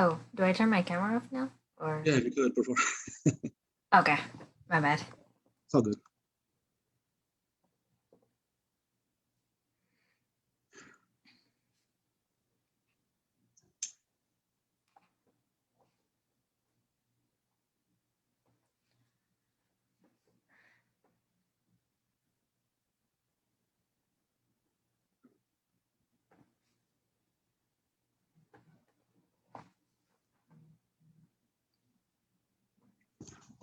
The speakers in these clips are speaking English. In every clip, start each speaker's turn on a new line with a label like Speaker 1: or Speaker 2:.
Speaker 1: Oh, do I turn my camera off now? Or
Speaker 2: Yeah, if you could, before.
Speaker 1: okay, my bad.
Speaker 2: It's all good.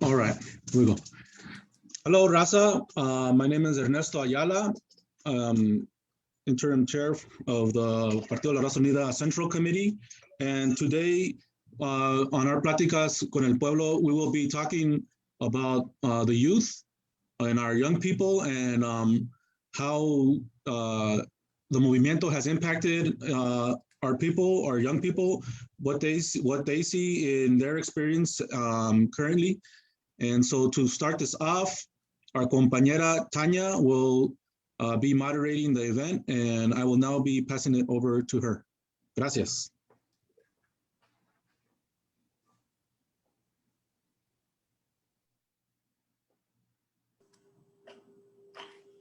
Speaker 2: All right, here we go. Hello, Raza. My name is Ernesto Ayala, interim chair of the Partido de la Raza Unida Central Committee. And today, on our Platicas Con El Pueblo, we will be talking about the youth and our young people and how the movimiento has impacted our people, our young people, what they see in their experience currently. And so to start this off, our compañera Tanya will be moderating the event, and I will now be passing it over to her. Gracias.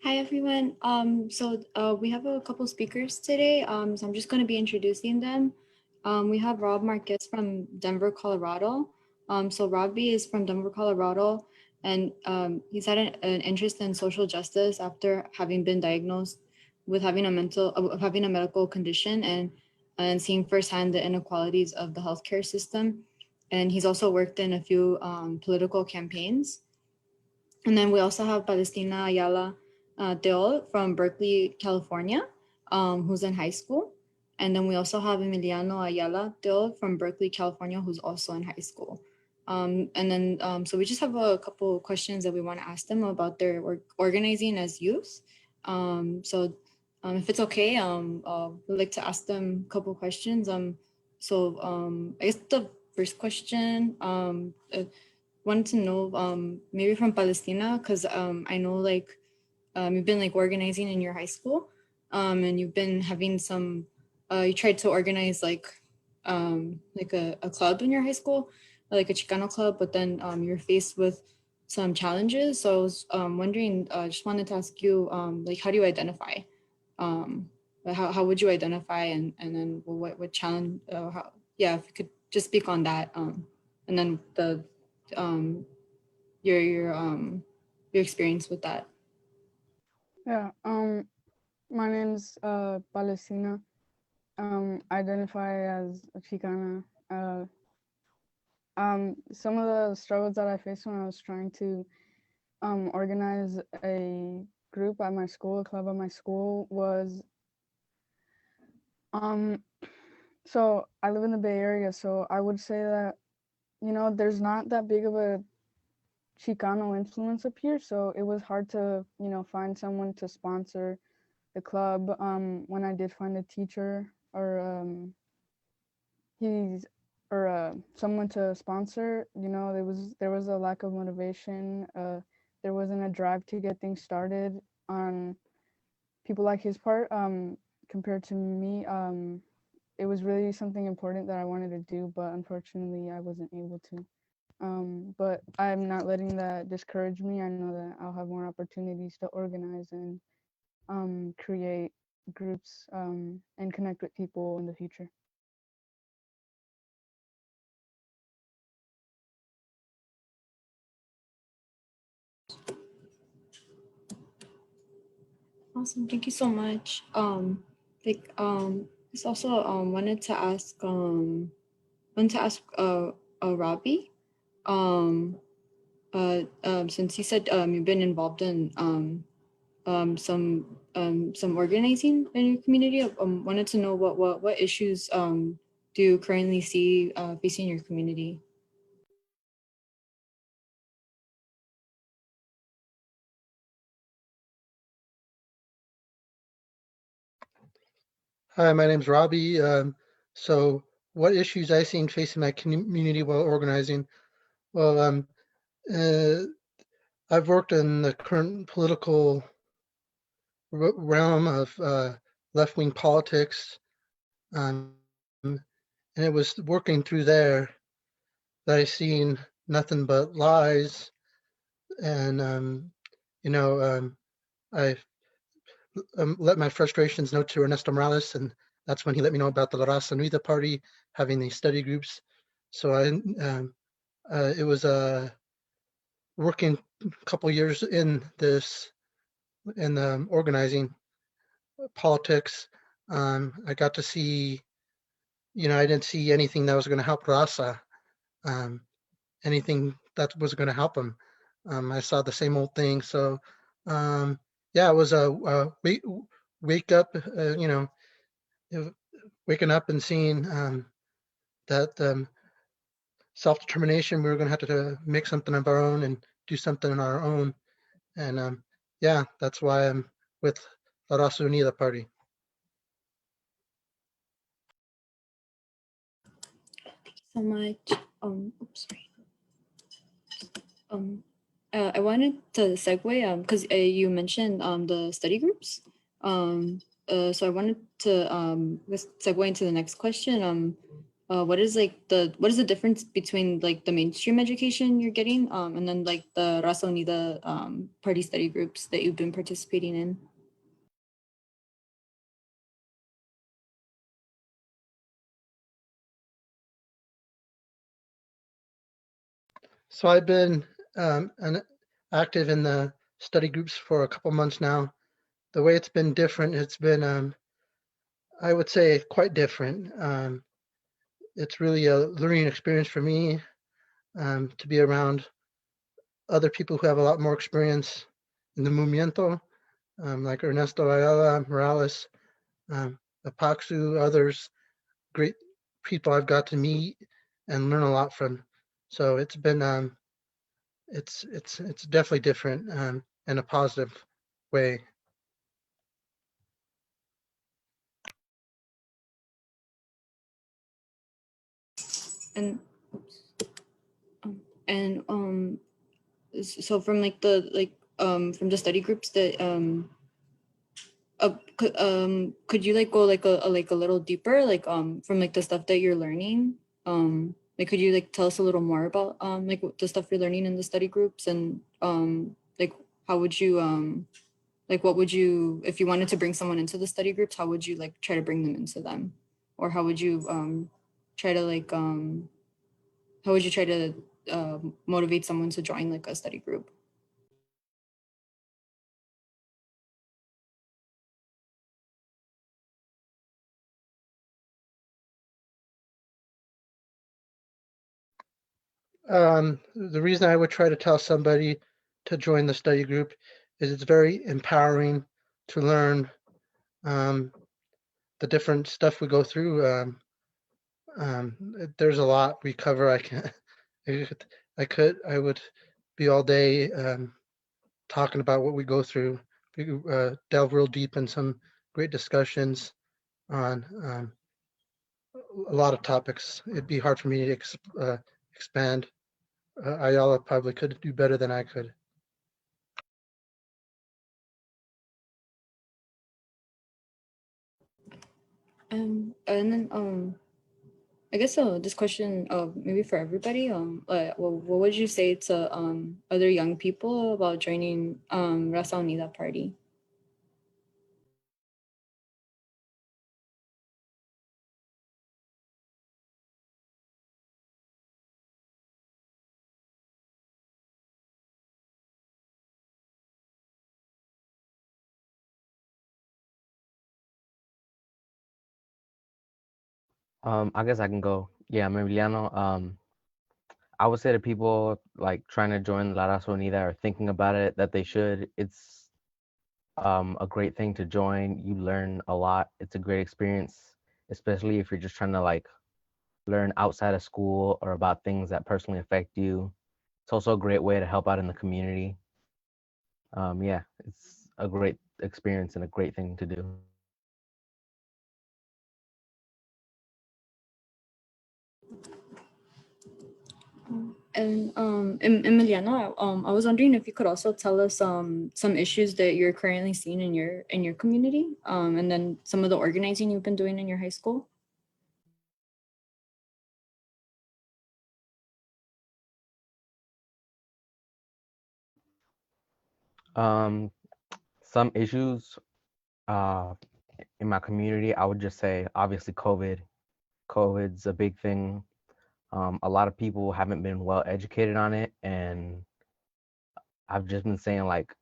Speaker 3: Hi everyone. We have a couple speakers today. So I'm just going to be introducing them. We have Rob Marquez from Denver, Colorado. So Robbie is from Denver, Colorado, and he's had an interest in social justice after having been diagnosed with having a medical condition and seeing firsthand the inequalities of the healthcare system. And he's also worked in a few political campaigns. And then we also have Palestina Ayala Teol from Berkeley, California, who's in high school. And then we also have Emiliano Ayala Teol from Berkeley, California, who's also in high school. So we just have a couple of questions that we want to ask them about their organizing as youth. If it's okay, we'd like to ask them a couple of questions. I guess the first question, wanted to know maybe from Palestina, because I know you've been organizing in your high school, and you've been having some you tried to organize a club in your high school, like a Chicano club, but then you're faced with some challenges. So I was wondering, just wanted to ask you, how do you identify? How would you identify, and then what challenge? If you could just speak on that, and then the your experience with that.
Speaker 4: Yeah, my name's Palestina. Identify as a Chicana. Some of the struggles that I faced when I was trying to organize a group at my school, a club at my school, was so I live in the Bay Area, so I would say that, there's not that big of a Chicano influence up here, so it was hard to, find someone to sponsor the club. When I did find a teacher or someone to sponsor, there was a lack of motivation. There wasn't a drive to get things started on people like his part. Compared to me, it was really something important that I wanted to do, but unfortunately I wasn't able to. But I'm not letting that discourage me. I know that I'll have more opportunities to organize and create groups and connect with people in the future.
Speaker 3: Awesome, thank you so much. Just also wanted to ask Robbie, since you said you've been involved in some organizing in your community. Wanted to know what issues do you currently see facing your community?
Speaker 5: Hi, my name's Robbie. So what issues I seen facing my community while organizing? Well, I've worked in the current political realm of left-wing politics, And it was working through there that I seen nothing but lies. And, I let my frustrations know to Ernesto Morales, and that's when he let me know about the La Raza Unida Party having these study groups. So it was working a couple years in this, in organizing politics. I got to see, I didn't see anything that was going to help Raza, anything that was going to help him. I saw the same old thing. So, yeah, it was a wake up, waking up and seeing that self-determination, we were going to have to make something of our own and do something on our own. And yeah, that's why I'm with La Raza Unida Party.
Speaker 3: So much. Oops, sorry. I wanted to segue because you mentioned the study groups. So I wanted to segue into the next question. What is the difference between like the mainstream education you're getting and then like the Raza Unida party study groups that you've been participating in?
Speaker 5: So I've been active in the study groups for a couple months now. The way it's been different, it's been, I would say, quite different. It's really a learning experience for me to be around other people who have a lot more experience in the movimiento, like Ernesto Ayala, Morales, Apaxu, others, great people I've got to meet and learn a lot from. So it's been, it's definitely different in a positive way.
Speaker 3: And and so from like the from the study groups that could you like go like a little deeper like from like the stuff that you're learning, like could you like tell us a little more about like the stuff you're learning in the study groups, and like how would you like what would you, if you wanted to bring someone into the study groups, how would you like try to bring them into them, or how would you try to like how would you try to motivate someone to join like a study group?
Speaker 5: The reason I would try to tell somebody to join the study group is it's very empowering to learn the different stuff we go through. There's a lot we cover. I would be all day talking about what we go through. We delve real deep in some great discussions on a lot of topics. It'd be hard for me to expand. Ayala probably could do better than I could.
Speaker 3: And then I guess this question maybe for everybody, what would you say to other young people about joining Raza Unida Party?
Speaker 6: I guess I can go. Yeah, I'm Emiliano. I would say to people like trying to join La Raza Unida or thinking about it that they should. It's a great thing to join. You learn a lot. It's a great experience, especially if you're just trying to like learn outside of school or about things that personally affect you. It's also a great way to help out in the community. Yeah, it's a great experience and a great thing to do.
Speaker 3: And Emiliano, I was wondering if you could also tell us some issues that you're currently seeing in your community, and then some of the organizing you've been doing in your high school.
Speaker 6: Um, some issues in my community, I would just say obviously COVID. COVID's a big thing. A lot of people haven't been well educated on it, and I've just been saying like,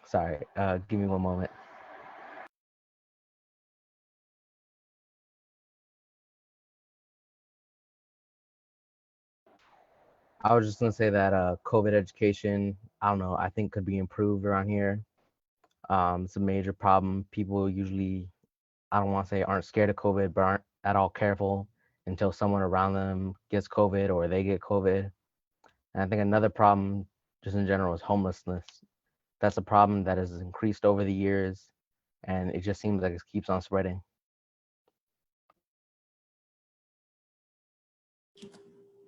Speaker 6: sorry, give me one moment. I was just gonna say that COVID education, I don't know, I think could be improved around here. It's a major problem. People usually, I don't want to say aren't scared of COVID, but aren't at all careful until someone around them gets COVID or they get COVID. And I think another problem, just in general, is homelessness. That's a problem that has increased over the years, and it just seems like it keeps on spreading.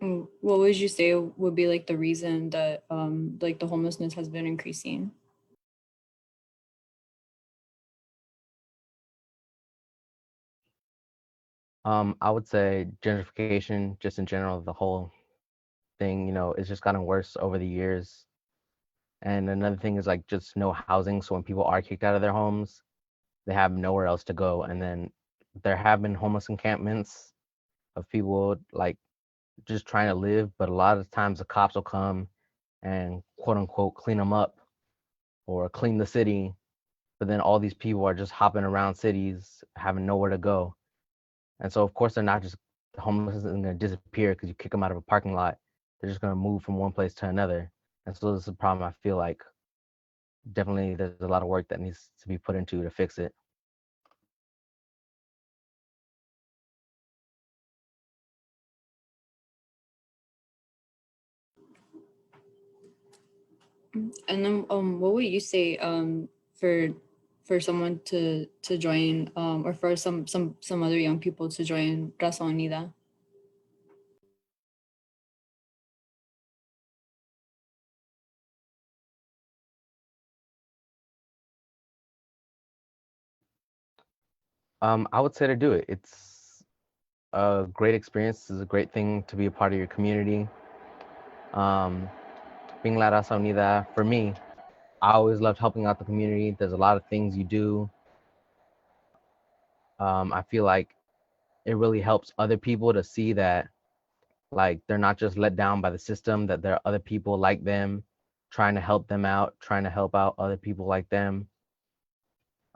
Speaker 3: What would you say would be like the reason that like the homelessness has been increasing?
Speaker 6: I would say gentrification, just in general, the whole thing, it's just gotten worse over the years. And another thing is like just no housing. So when people are kicked out of their homes, they have nowhere else to go. And then there have been homeless encampments of people like just trying to live, but a lot of times the cops will come and quote unquote clean them up or clean the city. But then all these people are just hopping around cities, having nowhere to go. And so, of course, they're not just the homeless isn't going to disappear because you kick them out of a parking lot. They're just going to move from one place to another. And so, this is a problem I feel like definitely there's a lot of work that needs to be put into to fix it.
Speaker 3: And then what would you say for someone to join or for some other young people to join Raza Unida?
Speaker 6: I would say to do it. It's a great experience. It's a great thing to be a part of your community. Um, being La Raza Unida, for me, I always loved helping out the community. There's a lot of things you do. I feel like it really helps other people to see that like they're not just let down by the system, that there are other people like them trying to help them out, trying to help out other people like them.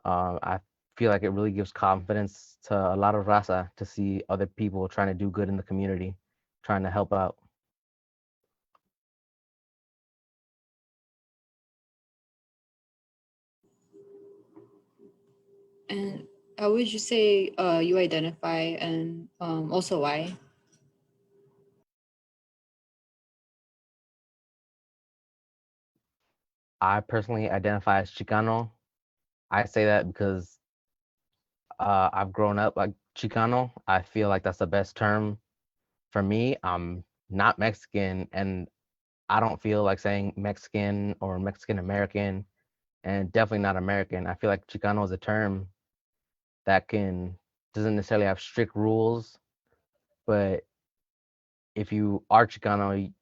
Speaker 6: I feel like it really gives confidence to a lot of raza to see other people trying to do good in the community, trying to help out.
Speaker 3: And how would you say you identify and also why?
Speaker 6: I personally identify as Chicano. I say that because I've grown up like Chicano. I feel like that's the best term for me. I'm not Mexican, and I don't feel like saying Mexican or Mexican American, and definitely not American. I feel like Chicano is a term that doesn't necessarily have strict rules, but if you are Chicano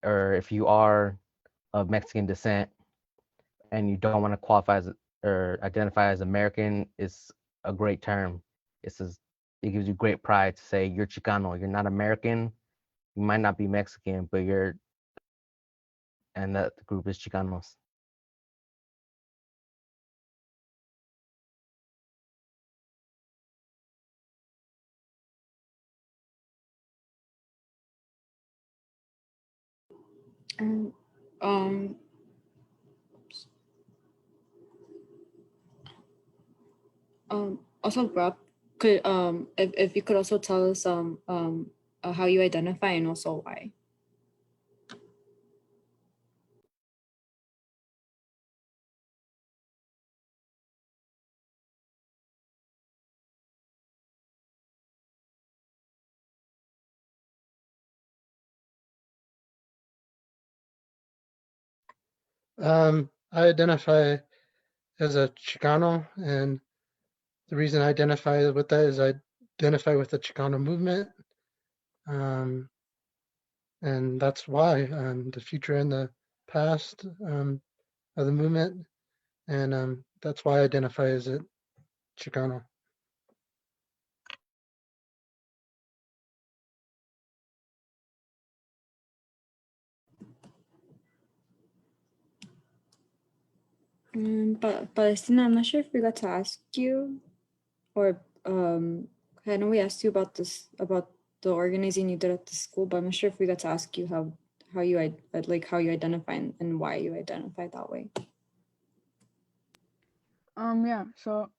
Speaker 6: or if you are of Mexican descent and you don't want to qualify as or identify as American, it's a great term. It's just, it gives you great pride to say you're Chicano. You're not American. You might not be Mexican, but you're, and that the group is Chicanos.
Speaker 3: And um also Rob, could if you could also tell us how you identify and also why.
Speaker 5: I identify as a Chicano, and the reason I identify with that is I identify with the Chicano movement, and that's why the future and the past of the movement, and that's why I identify as a Chicano.
Speaker 3: But Palestina, I'm not sure if we got to ask you, or I know we asked you about this, about the organizing you did at the school, but I'm not sure if we got to ask you how you like how you identify and why you identify that way.
Speaker 4: Yeah, so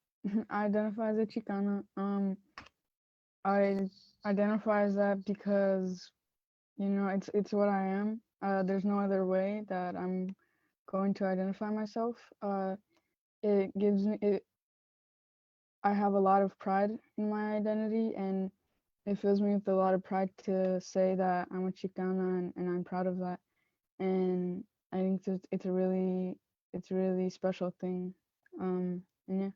Speaker 4: I identify as a Chicana. I identify as that because, you know, it's what I am. There's no other way that I'm going to identify myself. It gives me it. I have a lot of pride in my identity, and it fills me with a lot of pride to say that I'm a Chicana, and I'm proud of that. And I think it's a really special thing. And yeah.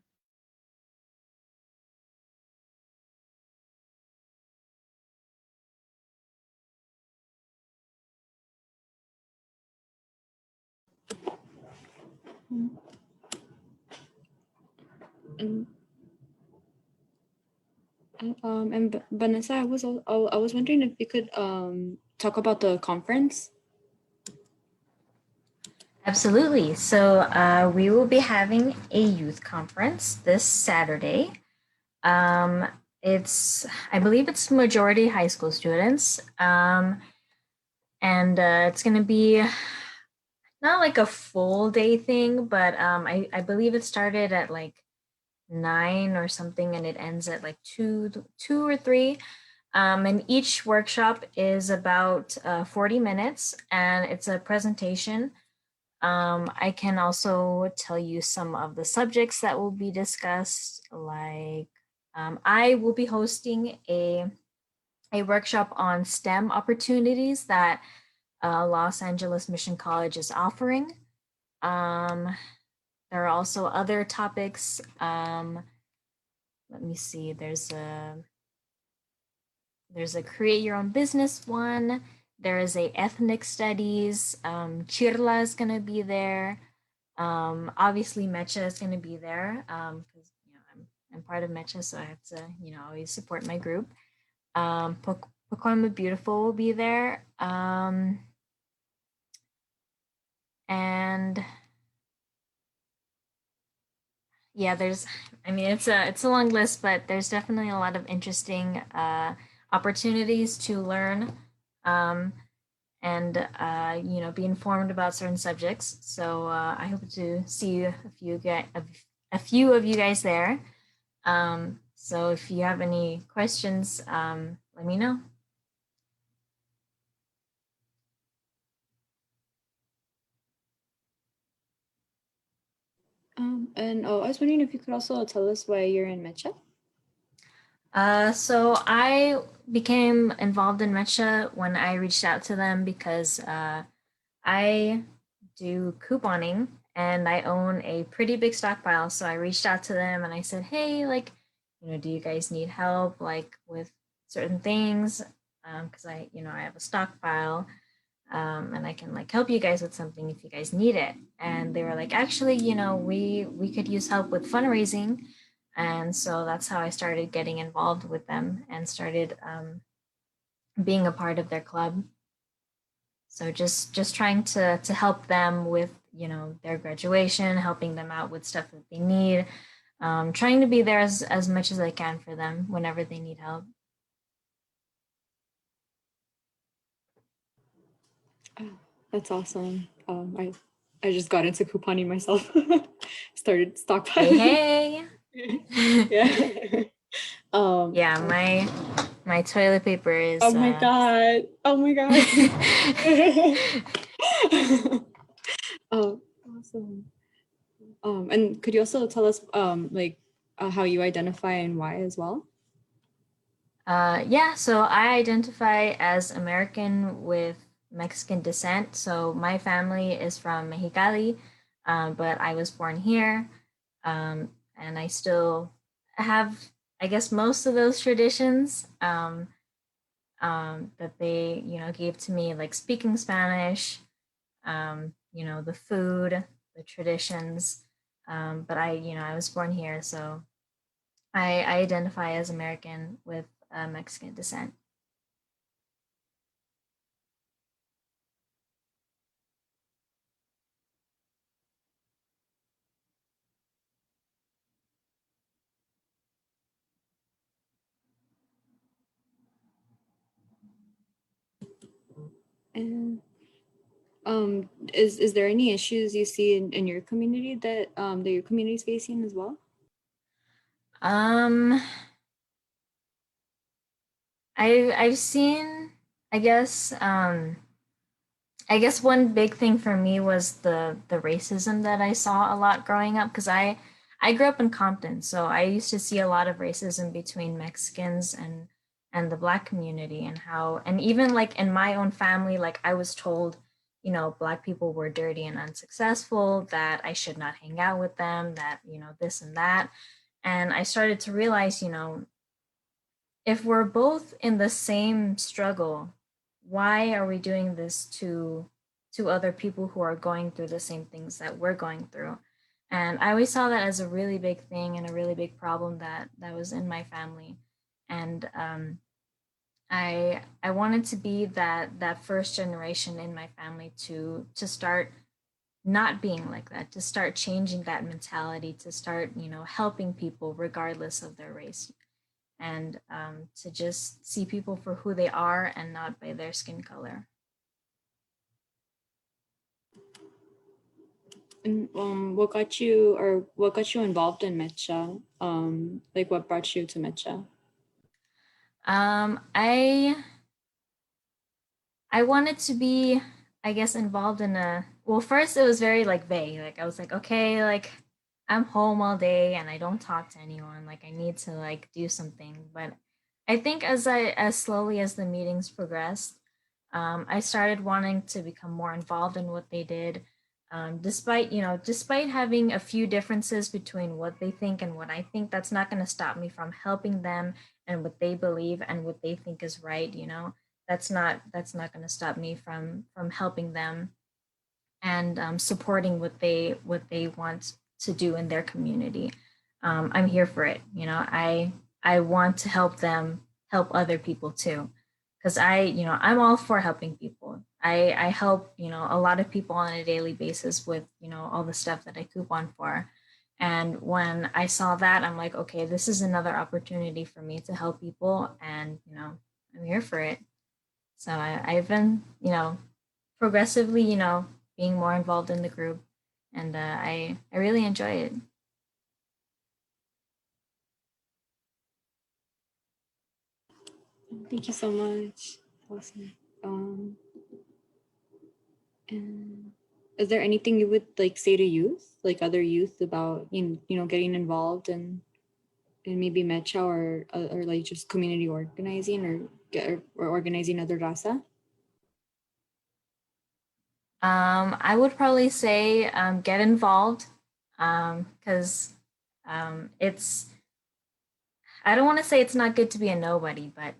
Speaker 3: And Vanessa, I was wondering if you could talk about the conference.
Speaker 1: Absolutely. So we will be having a youth conference this Saturday. I believe it's majority high school students. And it's going to be not like a full day thing, but I believe it started at like 9 or something and it ends at like 2 or 3. And each workshop is about 40 minutes and it's a presentation. I can also tell you some of the subjects that will be discussed, like I will be hosting a workshop on STEM opportunities that Los Angeles Mission College is offering. There are also other topics. Let me see. There's a create your own business one. There is a ethnic studies. Chirla is gonna be there. Obviously Mecha is gonna be there because I'm part of Mecha, so I have to always support my group. Pacoima Beautiful will be there. And yeah, it's a long list, but there's definitely a lot of interesting opportunities to learn and be informed about certain subjects. So I hope to see a few of you guys there. So if you have any questions, let me know.
Speaker 3: And I was wondering if you could also tell us why you're in Mecha.
Speaker 1: So I became involved in Mecha when I reached out to them because I do couponing and I own a pretty big stockpile. So I reached out to them and I said, hey, like, do you guys need help like with certain things? Because I have a stockpile. And I can like help you guys with something if you guys need it. And they were like, actually, we could use help with fundraising. And so that's how I started getting involved with them and started being a part of their club. So just trying to help them with their graduation, helping them out with stuff that they need, trying to be there as much as I can for them whenever they need help.
Speaker 3: Oh, that's awesome. I just got into couponing myself. Started stockpiling.
Speaker 1: Hey.
Speaker 3: Yeah.
Speaker 1: Yeah, my toilet paper is.
Speaker 3: Oh my god! Oh my god! Oh, awesome. And could you also tell us how you identify and why as well?
Speaker 1: Yeah, so I identify as American with Mexican descent. So my family is from Mexicali, but I was born here. And I still have, I guess, most of those traditions that they, gave to me, like speaking Spanish, the food, the traditions. But I was born here, so I identify as American with Mexican descent.
Speaker 3: And is there any issues you see in your community that your community is facing as well?
Speaker 1: Um, I've seen, I guess, I guess one big thing for me was the racism that I saw a lot growing up because I grew up in Compton, so I used to see a lot of racism between Mexicans and the Black community and how, and even like in my own family, like I was told, Black people were dirty and unsuccessful, that I should not hang out with them, that, this and that. And I started to realize, if we're both in the same struggle, why are we doing this to other people who are going through the same things that we're going through? And I always saw that as a really big thing and a really big problem that was in my family. And I wanted to be that first generation in my family to start not being like that, to start changing that mentality, to start helping people regardless of their race, and to just see people for who they are and not by their skin color.
Speaker 3: And what got you involved in Mecha? Like what brought you to Mecha?
Speaker 1: I wanted to be, I guess, involved in a, well, first it was very like vague. Like I was like, okay, like I'm home all day and I don't talk to anyone. Like I need to like do something. But I think as slowly as the meetings progressed, I started wanting to become more involved in what they did. Despite having a few differences between what they think and what I think, that's not going to stop me from helping them and what they believe and what they think is right. That's not going to stop me from helping them and supporting what they want to do in their community. I'm here for it. I want to help them help other people too, because I'm all for helping people. I help a lot of people on a daily basis with all the stuff that I coupon for. And when I saw that, I'm like, okay, this is another opportunity for me to help people, and I'm here for it. So I've been, progressively, being more involved in the group, and I really enjoy it.
Speaker 3: Thank you so much. Awesome. And is there anything you would like say to youth, like other youth, about getting involved in maybe Mecha or like just community organizing or organizing other raza?
Speaker 1: I would probably say get involved, because it's, I don't want to say it's not good to be a nobody, but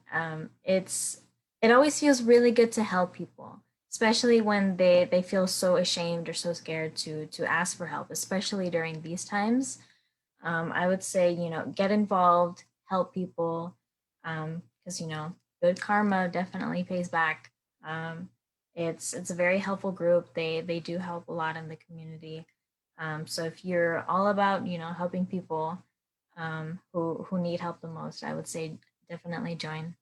Speaker 1: it always feels really good to help people, especially when they feel so ashamed or so scared to ask for help, especially during these times. I would say, get involved, help people, because good karma definitely pays back. It's a very helpful group. They do help a lot in the community. So if you're all about helping people who need help the most, I would say definitely join.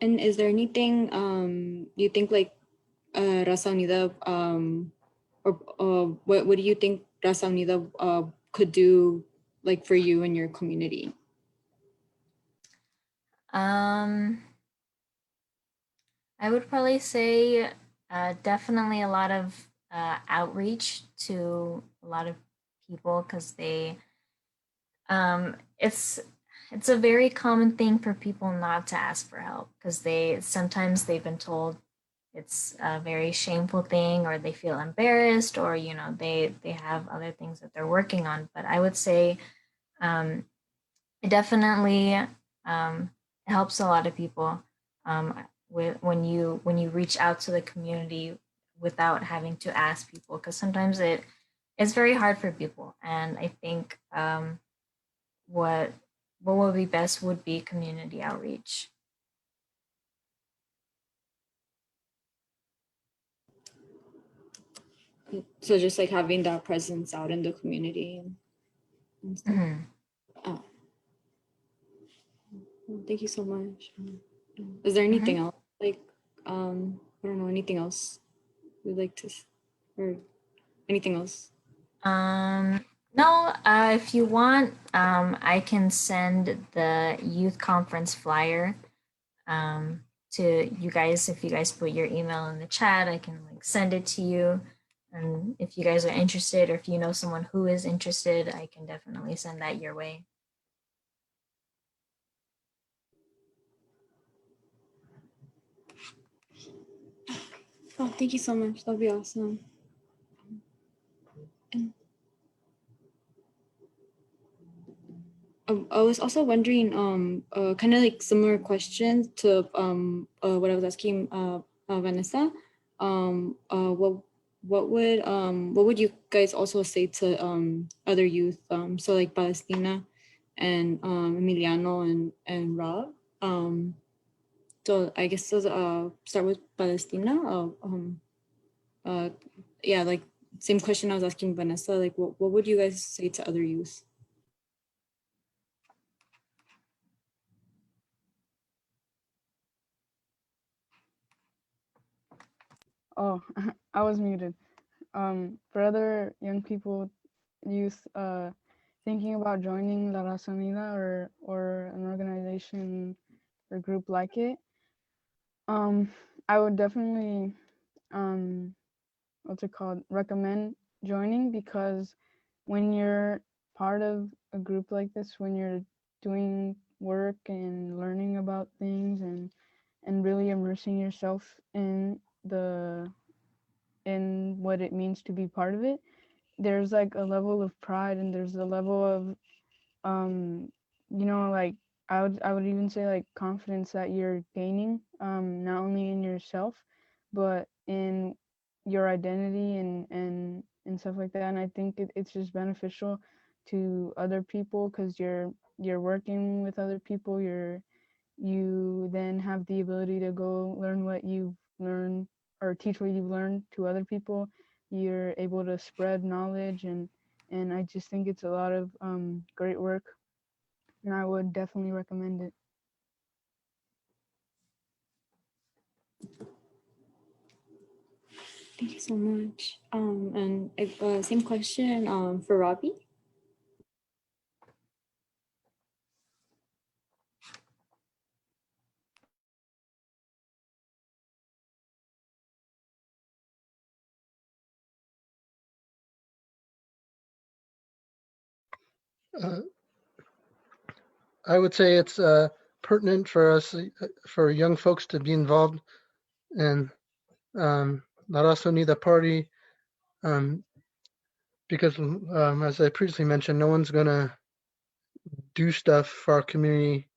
Speaker 3: And is there anything you think like Raza Unida or what do you think Raza Unida could do like for you and your community?
Speaker 1: Um, I would probably say definitely a lot of outreach to a lot of people, because they it's it's a very common thing for people not to ask for help because sometimes they've been told it's a very shameful thing, or they feel embarrassed, or they have other things that they're working on. But I would say um, it definitely helps a lot of people with when you reach out to the community without having to ask people, because sometimes it's very hard for people. And I think what what would be best would be community outreach.
Speaker 3: So just like having that presence out in the community and stuff.
Speaker 1: Mm-hmm.
Speaker 3: Oh, well, thank you so much. Is there
Speaker 1: Mm-hmm.
Speaker 3: anything else? Like, I don't know, anything else you'd like to, or anything else?
Speaker 1: No, if you want, I can send the youth conference flyer to you guys. If you guys put your email in the chat, I can like send it to you. And if you guys are interested, or if you know someone who is interested, I can definitely send that your way.
Speaker 3: Oh, thank you so much. That'd be awesome. And I was also wondering, kind of like similar questions to what I was asking Vanessa. What would you guys also say to other youth? So like Palestina and Emiliano and Rob. So I guess start with Palestina. Uh, yeah, like same question I was asking Vanessa. Like, what would you guys say to other youth?
Speaker 4: Oh, I was muted. For other young people, youth, thinking about joining La Raza Unida or an organization or group like it, I would definitely, um, what's it called, recommend joining, because when you're part of a group like this, when you're doing work and learning about things and really immersing yourself in what it means to be part of it, there's like a level of pride, and there's a level of like I would even say like confidence that you're gaining, not only in yourself but in your identity and stuff like that. And I think it's just beneficial to other people, because you're working with other people. You then have the ability to go learn what you've learned, or teach what you've learned to other people. You're able to spread knowledge, and I just think it's a lot of great work, and I would definitely recommend it.
Speaker 3: Thank you so much. And same question for Robbie.
Speaker 5: Uh, I would say it's pertinent for us, for young folks to be involved in La Raza Unida Party, because as I previously mentioned, no one's going to do stuff for our community,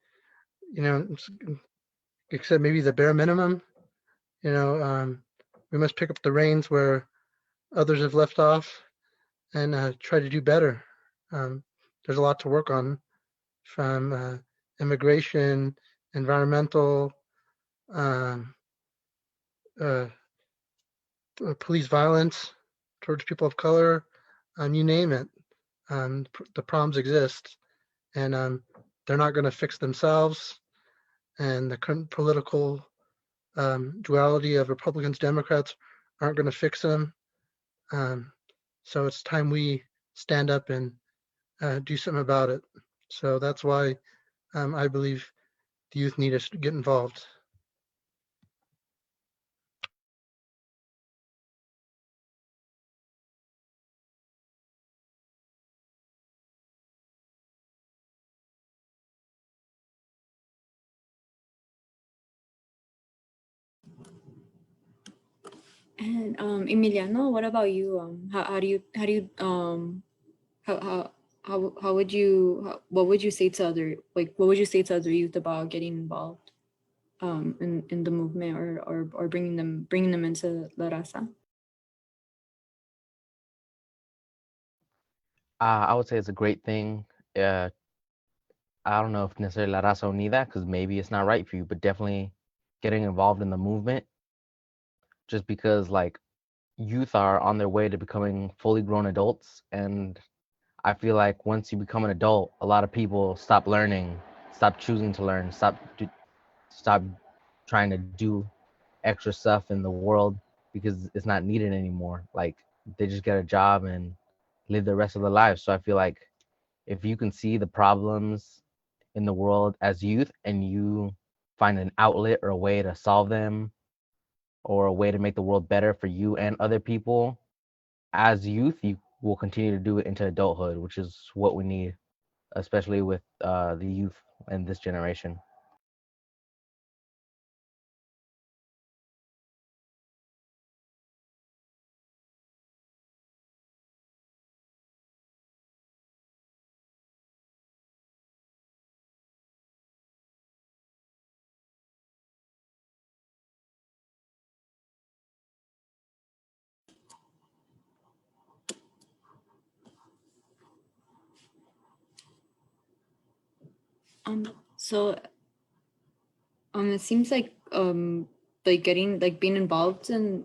Speaker 5: except maybe the bare minimum. We must pick up the reins where others have left off and try to do better. There's a lot to work on, from immigration, environmental, um, uh, police violence towards people of color, you name it. The problems exist, and they're not going to fix themselves. And the current political duality of Republicans, Democrats aren't going to fix them. So it's time we stand up and do something about it. So that's why I believe the youth need us to get involved.
Speaker 3: And Emiliano, what about you? How do you how would you what would you say to other what would you say to other youth about getting involved in the movement or bringing them into La Raza?
Speaker 6: I would say it's a great thing. Uh, I don't know if necessarily La Raza Unida, because maybe it's not right for you, but definitely getting involved in the movement, just because like youth are on their way to becoming fully grown adults, and I feel like once you become an adult, a lot of people stop learning, stop choosing to learn, stop trying to do extra stuff in the world because it's not needed anymore. Like they just get a job and live the rest of their lives. So I feel like if you can see the problems in the world as youth and you find an outlet or a way to solve them or a way to make the world better for you and other people as youth, you will continue to do it into adulthood, which is what we need, especially with the youth in this generation.
Speaker 3: So it seems like getting like being involved in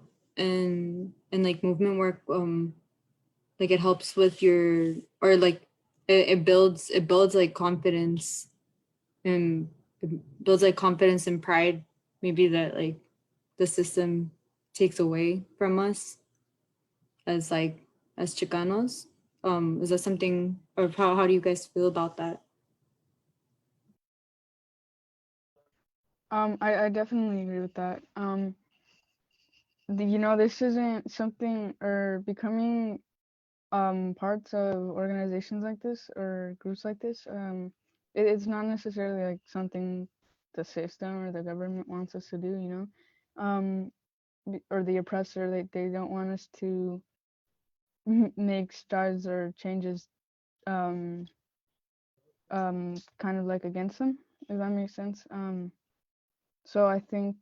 Speaker 3: like movement work like it helps with your or like it builds like confidence and it builds like confidence and pride maybe that like the system takes away from us as like as Chicanos. Is that something or how do you guys feel about that?
Speaker 4: I definitely agree with that. You know, this isn't something or becoming parts of organizations like this or groups like this. It's not necessarily like something the system or the government wants us to do, you know, or the oppressor. They don't want us to make strides or changes um kind of like against them, if that makes sense. So I think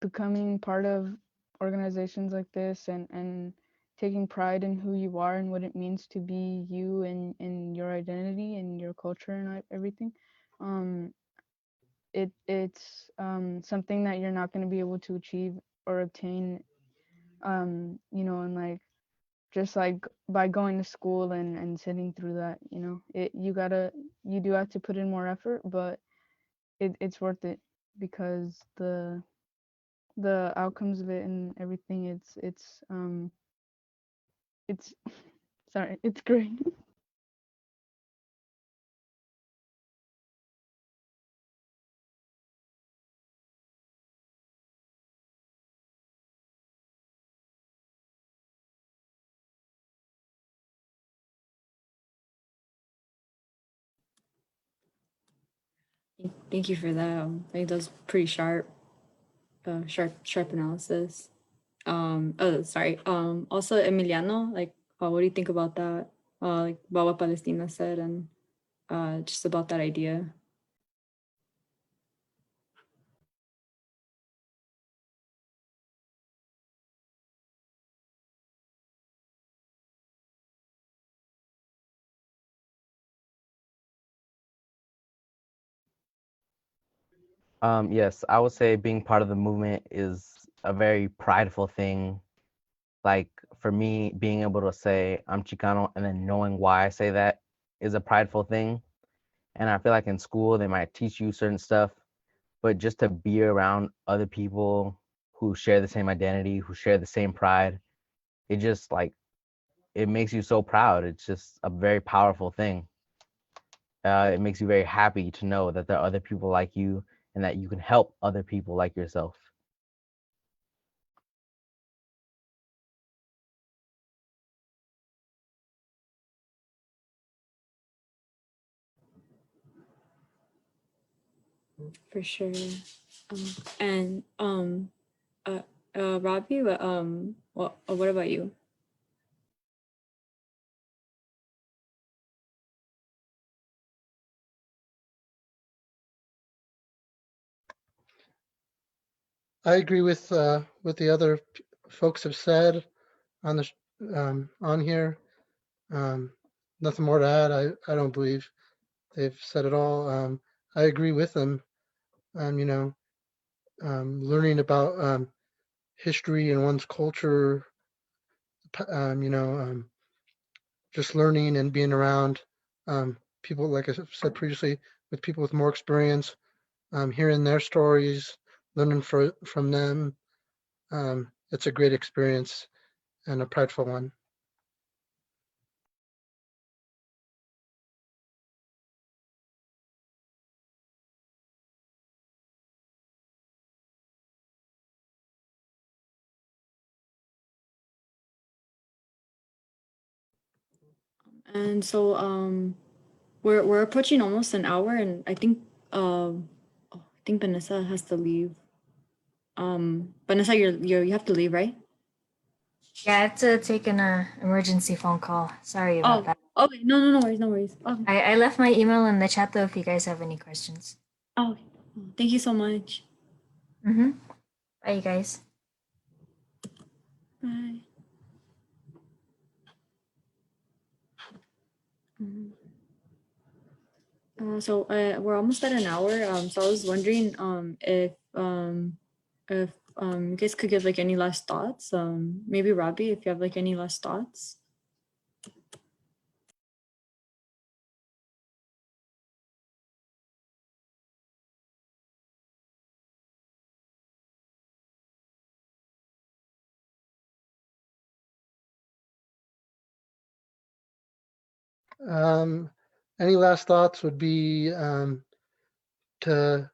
Speaker 4: becoming part of organizations like this and taking pride in who you are and what it means to be you and your identity and your culture and everything, um it's something that you're not going to be able to achieve or obtain, you know, and like just like by going to school and sitting through that, you know, you do have to put in more effort, but it's worth it because the outcomes of it and everything, it's sorry, it's great.
Speaker 3: Thank you for that. I think that was pretty sharp analysis. Oh, sorry. Also Emiliano, like, what do you think about that? Like about what Palestina said and just about that idea.
Speaker 6: Yes, I would say being part of the movement is a very prideful thing. Like for me, being able to say I'm Chicano and then knowing why I say that is a prideful thing. And I feel like in school they might teach you certain stuff, but just to be around other people who share the same identity, who share the same pride, it just like it makes you so proud. It's just a very powerful thing. It makes you very happy to know that there are other people like you and that you can help other people like yourself.
Speaker 3: For sure. And Robbie, what about you?
Speaker 5: I agree with what the other folks have said on the on here. Um, Nothing more to add. I don't believe they've said it all. I agree with them. You know, learning about history and one's culture. You know, just learning and being around people, like I said previously, with people with more experience, hearing their stories, learning from them. It's a great experience and a prideful one.
Speaker 3: And so we're approaching almost an hour, and I think I think Vanessa has to leave. Vanessa, you have to leave, right?
Speaker 1: Yeah, I had to take an emergency phone call. Sorry about
Speaker 3: Oh,
Speaker 1: that.
Speaker 3: okay. No worries, no worries. Okay.
Speaker 1: I left my email in the chat though if you guys have any questions.
Speaker 3: Oh, thank you so much.
Speaker 1: Mm-hmm. Bye, you guys.
Speaker 3: Bye. Mhm. So we're almost at an hour. So I was wondering if you guys could give like any last thoughts. Maybe Robbie, if you have like any last thoughts.
Speaker 5: Any last thoughts would be to,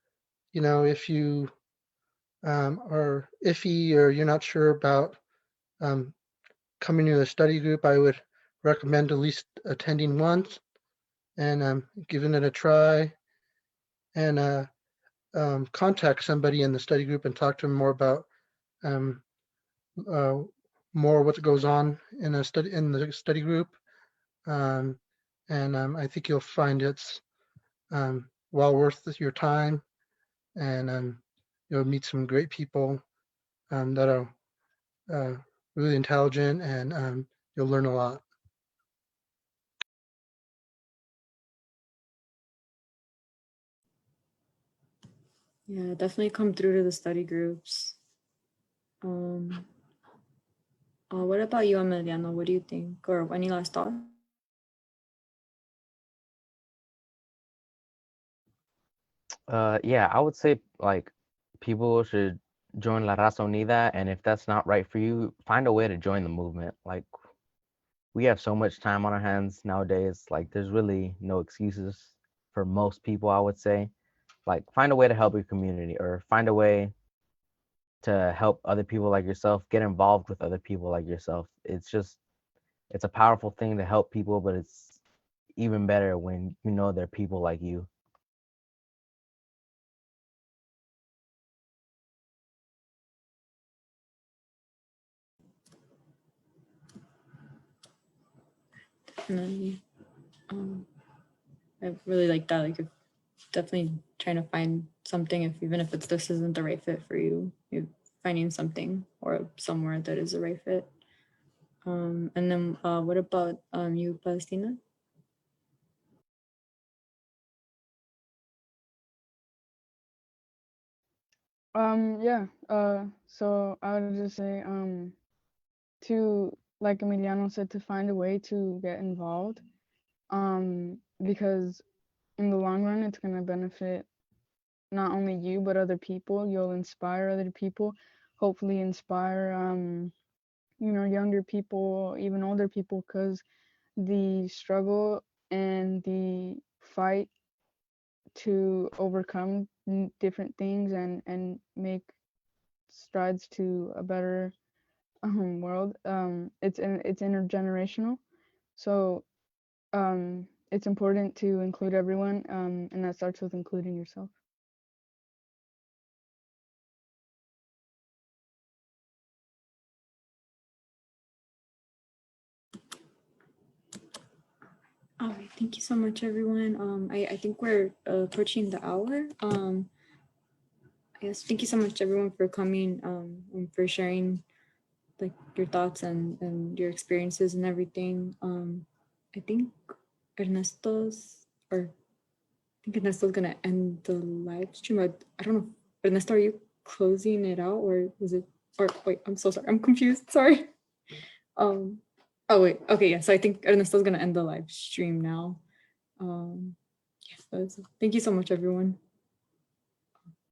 Speaker 5: you know, if you are iffy or you're not sure about um, coming to a study group, I would recommend at least attending once and giving it a try, and contact somebody in the study group and talk to them more about um, uh, more what goes on in the study group. Um, and I think you'll find it's well worth your time, and you'll meet some great people that are really intelligent, and you'll learn a lot.
Speaker 3: Yeah, definitely come through to the study groups. What about you, Emiliano? What do you think? Or any last thoughts?
Speaker 6: Yeah, I would say like people should join La Raza Unida, and if that's not right for you, find a way to join the movement. Like we have so much time on our hands nowadays. Like there's really no excuses for most people, I would say. Like find a way to help your community or find a way to help other people like yourself, get involved with other people like yourself. It's a powerful thing to help people, but it's even better when you know they're people like you.
Speaker 3: Definitely. I really like that. Like, if definitely trying to find something, if even if it's this isn't the right fit for you, you're finding something or somewhere that is the right fit. And then what about you, Palestina?
Speaker 4: Yeah. So I would just say, to, like Emiliano said, to find a way to get involved. Because in the long run, it's gonna benefit not only you but other people. You'll inspire other people, hopefully inspire younger people, even older people, because the struggle and the fight to overcome different things and make strides to a better world, it's intergenerational. So it's important to include everyone, and that starts with including yourself.
Speaker 3: All right, thank you so much, everyone. I think we're approaching the hour. Yes, thank you so much, everyone, for coming and for sharing like your thoughts and your experiences and everything. I think Ernesto's or I think Ernesto's gonna end the live stream. I don't know. Ernesto, are you closing it out or is it? Or wait, I'm so sorry. I'm confused. Sorry. Um. Oh wait. Okay. Yeah. So I think Ernesto's gonna end the live stream now. Yes. Thank you so much, everyone.